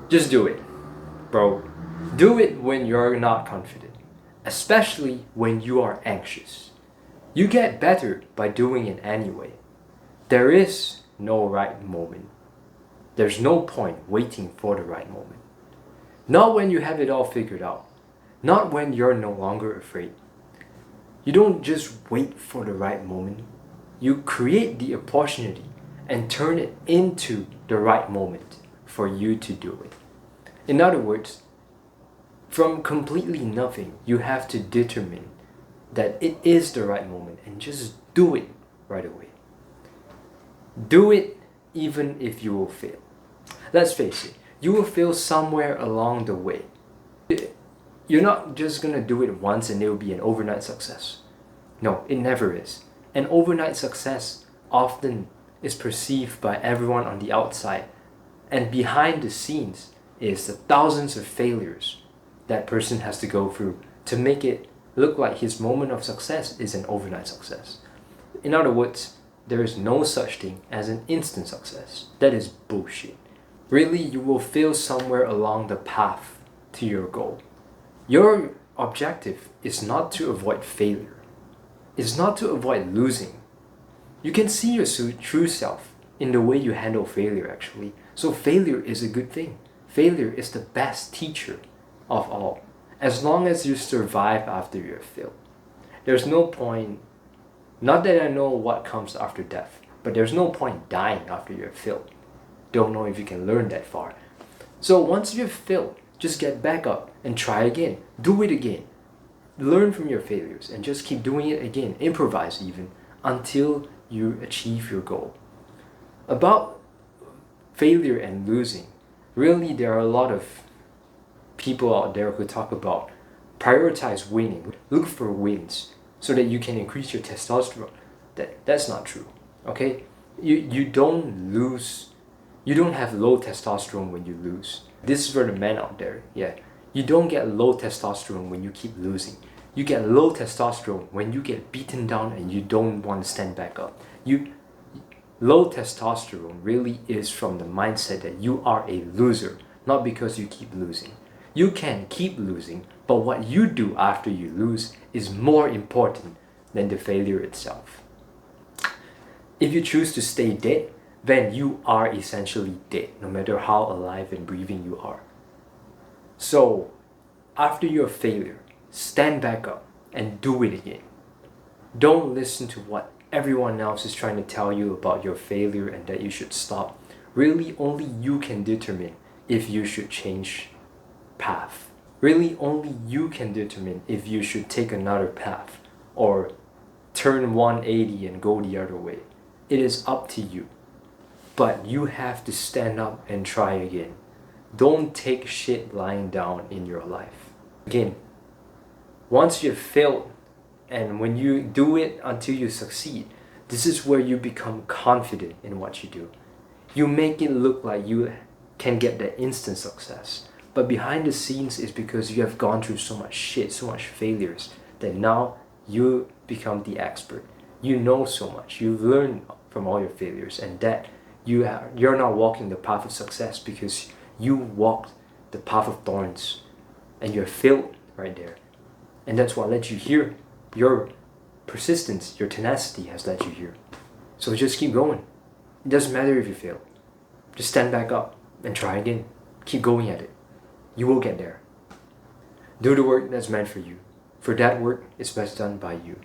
Just do it, bro. Do it when you're not confident, especially when you are anxious. You get better by doing it anyway. There is no right moment. There's no point waiting for the right moment. Not when you have it all figured out. Not when you're no longer afraid. You don't just wait for the right moment. You create the opportunity and turn it into the right moment for you to do it. In other words, from completely nothing, you have to determine that it is the right moment and just do it right away. Do it even if you will fail. Let's face it, you will fail somewhere along the way. You're not just gonna do it once and it will be an overnight success. No, it never is. An overnight success often is perceived by everyone on the outside, and behind the scenes is the thousands of failures that person has to go through to make it look like his moment of success is an overnight success. In other words, there is no such thing as an instant success. That is bullshit. Really, you will fail somewhere along the path to your goal. Your objective is not to avoid failure. It's not to avoid losing. You can see your true self in the way you handle failure, actually. So failure is a good thing. Failure is the best teacher of all, as long as you survive after you have failed. There's no point, not that I know what comes after death, but there's no point dying after you have failed. Don't know if you can learn that far. So once you've failed, just get back up and try again. Do it again. Learn from your failures and just keep doing it again. Improvise even until you achieve your goal. About failure and losing, really there are a lot of people out there who talk about prioritize winning. Look for wins so that you can increase your testosterone. That's not true. Okay? You don't lose. You don't have low testosterone when you lose. This is for the men out there. Yeah. You don't get low testosterone when you keep losing. You get low testosterone when you get beaten down and you don't want to stand back up. Low testosterone really is from the mindset that you are a loser, not because you keep losing. You can keep losing, but what you do after you lose is more important than the failure itself. If you choose to stay dead, then you are essentially dead, no matter how alive and breathing you are. So, after your failure, stand back up and do it again. Don't listen to what everyone else is trying to tell you about your failure and that you should stop. Really, only you can determine if you should change path. Really, only you can determine if you should take another path or turn 180 and go the other way. It is up to you. But you have to stand up and try again. Don't take shit lying down in your life. Again, once you've failed and when you do it until you succeed, this is where you become confident in what you do. You make it look like you can get that instant success. But behind the scenes is because you have gone through so much shit, so much failures, that now you become the expert. You know so much. You've learned from all your failures, and that you're not walking the path of success because you walked the path of thorns and you're failed right there. And that's what led you here. Your persistence, your tenacity has led you here. So just keep going. It doesn't matter if you fail. Just stand back up and try again. Keep going at it. You will get there. Do the work that's meant for you. For that work is best done by you.